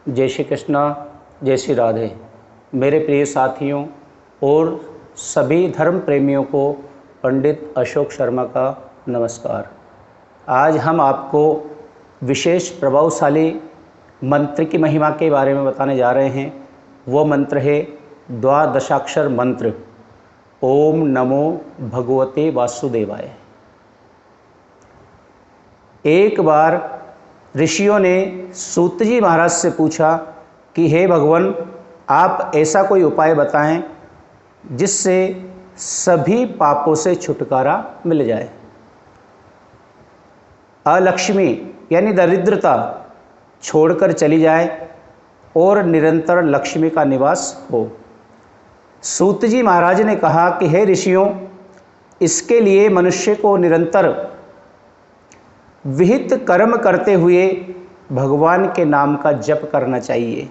जय श्री कृष्णा, जय श्री राधे। मेरे प्रिय साथियों और सभी धर्म प्रेमियों को पंडित अशोक शर्मा का नमस्कार। आज हम आपको विशेष प्रभावशाली मंत्र की महिमा के बारे में बताने जा रहे हैं। वो मंत्र है द्वादशाक्षर मंत्र, ओम नमो भगवते वासुदेवाय। एक बार ऋषियों ने सूत जी महाराज से पूछा कि हे भगवान, आप ऐसा कोई उपाय बताएं जिससे सभी पापों से छुटकारा मिल जाए, अलक्ष्मी यानी दरिद्रता छोड़कर चली जाए और निरंतर लक्ष्मी का निवास हो। सूत जी महाराज ने कहा कि हे ऋषियों, इसके लिए मनुष्य को निरंतर विहित कर्म करते हुए भगवान के नाम का जप करना चाहिए।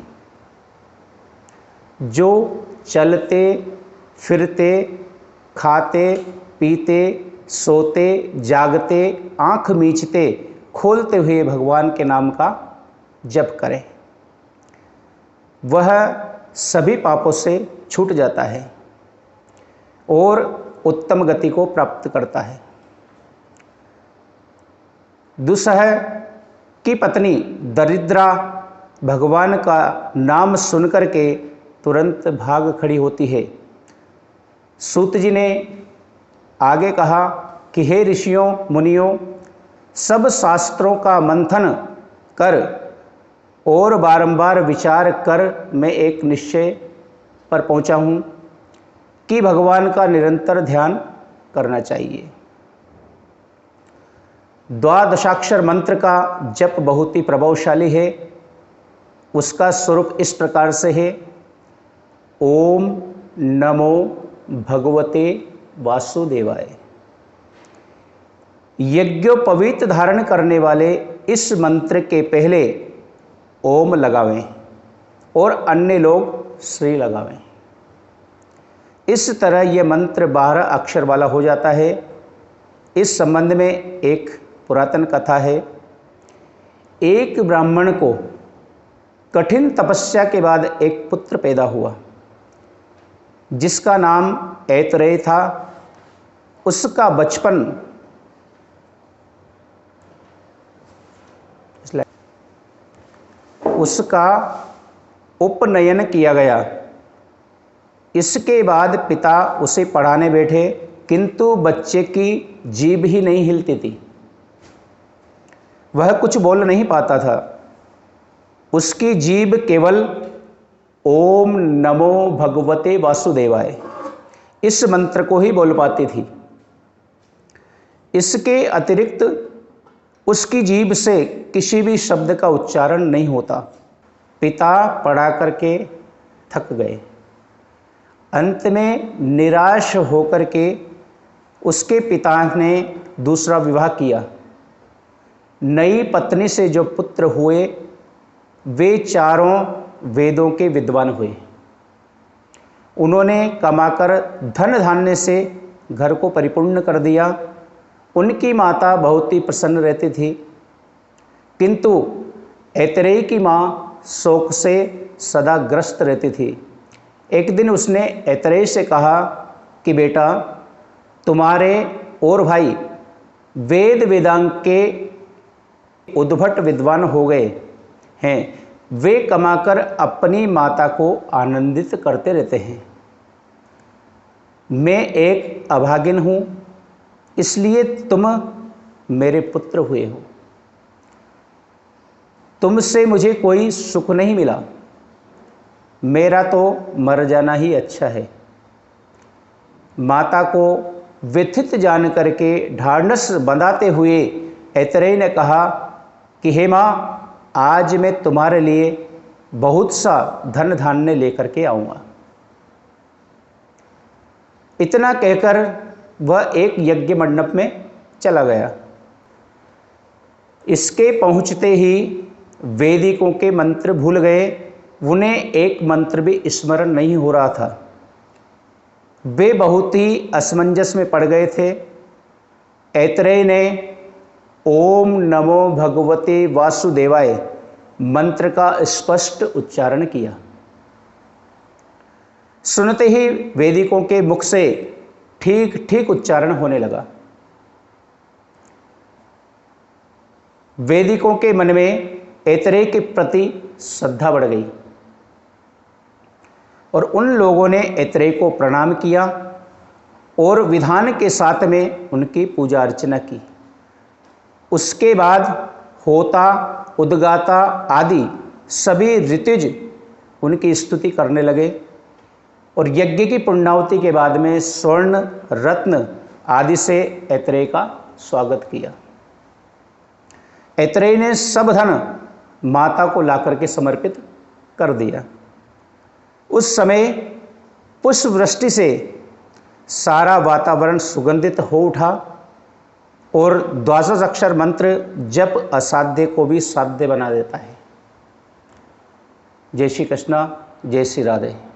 जो चलते फिरते खाते पीते सोते जागते आँख मीचते खोलते हुए भगवान के नाम का जप करें, वह सभी पापों से छूट जाता है और उत्तम गति को प्राप्त करता है। दुसह की पत्नी दरिद्रा भगवान का नाम सुनकर के तुरंत भाग खड़ी होती है। सूत जी ने आगे कहा कि हे ऋषियों मुनियों, सब शास्त्रों का मंथन कर और बारंबार विचार कर मैं एक निश्चय पर पहुंचा हूं कि भगवान का निरंतर ध्यान करना चाहिए। द्वादशाक्षर मंत्र का जप बहुत ही प्रभावशाली है। उसका स्वरूप इस प्रकार से है, ओम नमो भगवते वासुदेवाय। यज्ञोपवीत धारण करने वाले इस मंत्र के पहले ओम लगावें और अन्य लोग श्री लगावें। इस तरह यह मंत्र 12 अक्षर वाला हो जाता है। इस संबंध में एक पुरातन कथा है। एक ब्राह्मण को कठिन तपस्या के बाद एक पुत्र पैदा हुआ जिसका नाम ऐतरेय था। उसका बचपन उसका उपनयन किया गया। इसके बाद पिता उसे पढ़ाने बैठे, किंतु बच्चे की जीभ ही नहीं हिलती थी, वह कुछ बोल नहीं पाता था। उसकी जीभ केवल ओम नमो भगवते वासुदेवाय इस मंत्र को ही बोल पाती थी। इसके अतिरिक्त उसकी जीभ से किसी भी शब्द का उच्चारण नहीं होता। पिता पढ़ा करके थक गए। अंत में निराश होकर के उसके पिता ने दूसरा विवाह किया। नई पत्नी से जो पुत्र हुए वे चारों वेदों के विद्वान हुए। उन्होंने कमाकर धन धान्य से घर को परिपूर्ण कर दिया। उनकी माता बहुत ही प्रसन्न रहती थी, किंतु ऐतरेय की माँ शोक से सदा ग्रस्त रहती थी। एक दिन उसने ऐतरेय से कहा कि बेटा, तुम्हारे और भाई वेद वेदांग के उद्भट विद्वान हो गए हैं। वे कमाकर अपनी माता को आनंदित करते रहते हैं। मैं एक अभागिन हूँ, इसलिए तुम मेरे पुत्र हुए हो। तुमसे मुझे कोई सुख नहीं मिला, मेरा तो मर जाना ही अच्छा है। माता को व्यथित जान करके ढाढ़स बंधाते हुए ऐतरेय ने कहा कि हे माँ, आज मैं तुम्हारे लिए बहुत सा धन धान्य लेकर के आऊँगा। इतना कहकर वह एक यज्ञ मंडप में चला गया। इसके पहुँचते ही वैदिकों के मंत्र भूल गए। उन्हें एक मंत्र भी स्मरण नहीं हो रहा था। वे बहुत ही असमंजस में पड़ गए थे। ऐतरेय ने ओम नमो भगवते वासुदेवाय मंत्र का स्पष्ट उच्चारण किया। सुनते ही वैदिकों के मुख से ठीक ठीक उच्चारण होने लगा। वैदिकों के मन में ऐतरेय के प्रति श्रद्धा बढ़ गई और उन लोगों ने ऐतरेय को प्रणाम किया और विधान के साथ में उनकी पूजा अर्चना की। उसके बाद होता, उद्गाता आदि सभी ऋतुज उनकी स्तुति करने लगे और यज्ञ की पुण्याहुति के बाद में स्वर्ण, रत्न आदि से ऐतरेय का स्वागत किया। ऐतरेय ने सब धन माता को लाकर के समर्पित कर दिया। उस समय पुष्प वृष्टि से सारा वातावरण सुगंधित हो उठा और द्वादश अक्षर मंत्र जप असाध्य को भी साध्य बना देता है। जय श्री कृष्णा, जय श्री राधे।